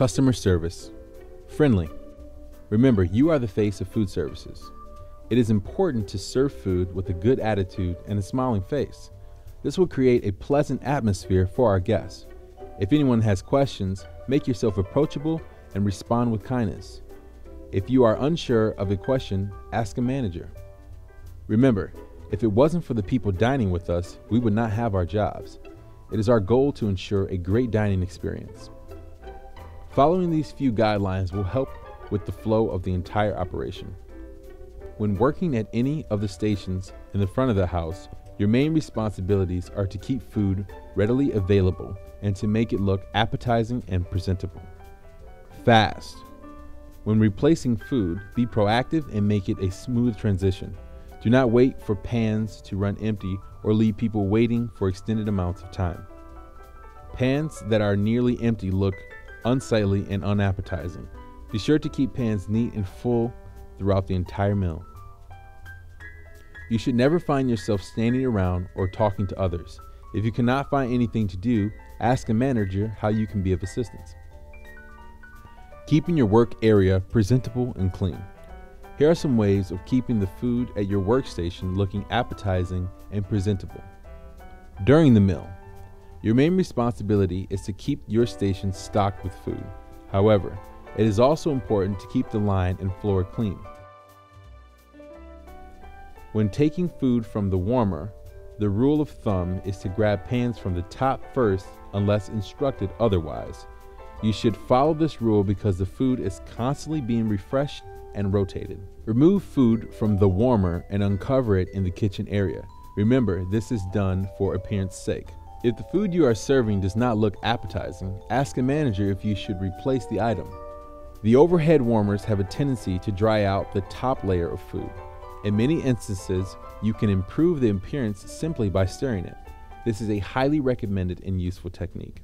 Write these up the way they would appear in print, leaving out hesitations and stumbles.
Customer service. Friendly. Remember, you are the face of food services. It is important to serve food with a good attitude and a smiling face. This will create a pleasant atmosphere for our guests. If anyone has questions, make yourself approachable and respond with kindness. If you are unsure of a question, ask a manager. Remember, if it wasn't for the people dining with us, we would not have our jobs. It is our goal to ensure a great dining experience. Following these few guidelines will help with the flow of the entire operation. When working at any of the stations in the front of the house, your main responsibilities are to keep food readily available and to make it look appetizing and presentable. Fast. When replacing food, be proactive and make it a smooth transition. Do not wait for pans to run empty or leave people waiting for extended amounts of time. Pans that are nearly empty look unsightly and unappetizing. Be sure to keep pans neat and full throughout the entire meal. You should never find yourself standing around or talking to others. If you cannot find anything to do, ask a manager how you can be of assistance. Keeping your work area presentable and clean. Here are some ways of keeping the food at your workstation looking appetizing and presentable. During the meal, your main responsibility is to keep your station stocked with food. However, it is also important to keep the line and floor clean. When taking food from the warmer, the rule of thumb is to grab pans from the top first unless instructed otherwise. You should follow this rule because the food is constantly being refreshed and rotated. Remove food from the warmer and uncover it in the kitchen area. Remember, this is done for appearance sake. If the food you are serving does not look appetizing, ask a manager if you should replace the item. The overhead warmers have a tendency to dry out the top layer of food. In many instances, you can improve the appearance simply by stirring it. This is a highly recommended and useful technique.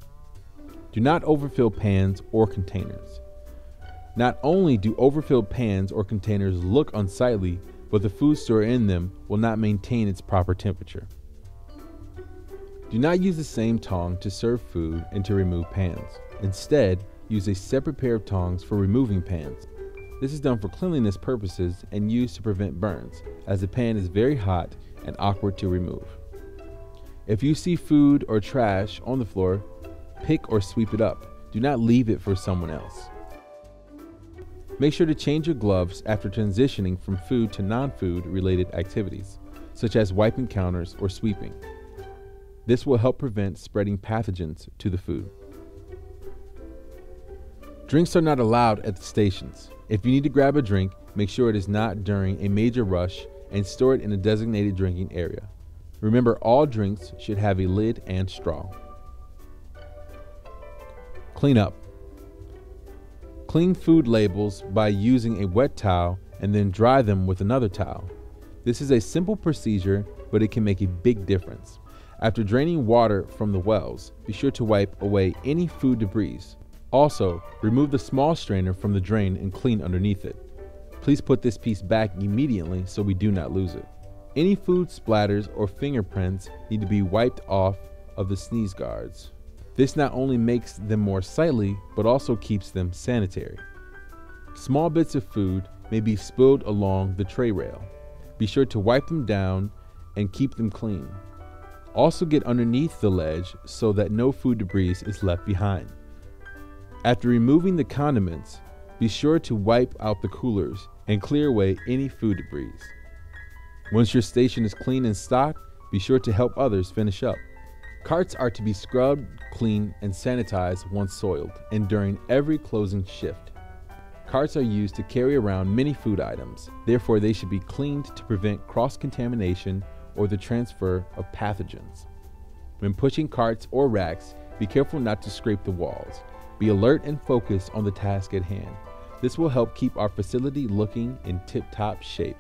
Do not overfill pans or containers. Not only do overfilled pans or containers look unsightly, but the food stored in them will not maintain its proper temperature. Do not use the same tong to serve food and to remove pans. Instead, use a separate pair of tongs for removing pans. This is done for cleanliness purposes and used to prevent burns, as the pan is very hot and awkward to remove. If you see food or trash on the floor, pick or sweep it up. Do not leave it for someone else. Make sure to change your gloves after transitioning from food to non-food related activities, such as wiping counters or sweeping. This will help prevent spreading pathogens to the food. Drinks are not allowed at the stations. If you need to grab a drink, make sure it is not during a major rush and store it in a designated drinking area. Remember, all drinks should have a lid and straw. Clean up. Clean food labels by using a wet towel and then dry them with another towel. This is a simple procedure, but it can make a big difference. After draining water from the wells, be sure to wipe away any food debris. Also, remove the small strainer from the drain and clean underneath it. Please put this piece back immediately so we do not lose it. Any food splatters or fingerprints need to be wiped off of the sneeze guards. This not only makes them more sightly, but also keeps them sanitary. Small bits of food may be spilled along the tray rail. Be sure to wipe them down and keep them clean. Also get underneath the ledge so that no food debris is left behind. After removing the condiments, be sure to wipe out the coolers and clear away any food debris. Once your station is clean and stocked, be sure to help others finish up. Carts are to be scrubbed, cleaned, and sanitized once soiled and during every closing shift. Carts are used to carry around many food items, therefore they should be cleaned to prevent cross-contamination or the transfer of pathogens. When pushing carts or racks, be careful not to scrape the walls. Be alert and focused on the task at hand. This will help keep our facility looking in tip-top shape.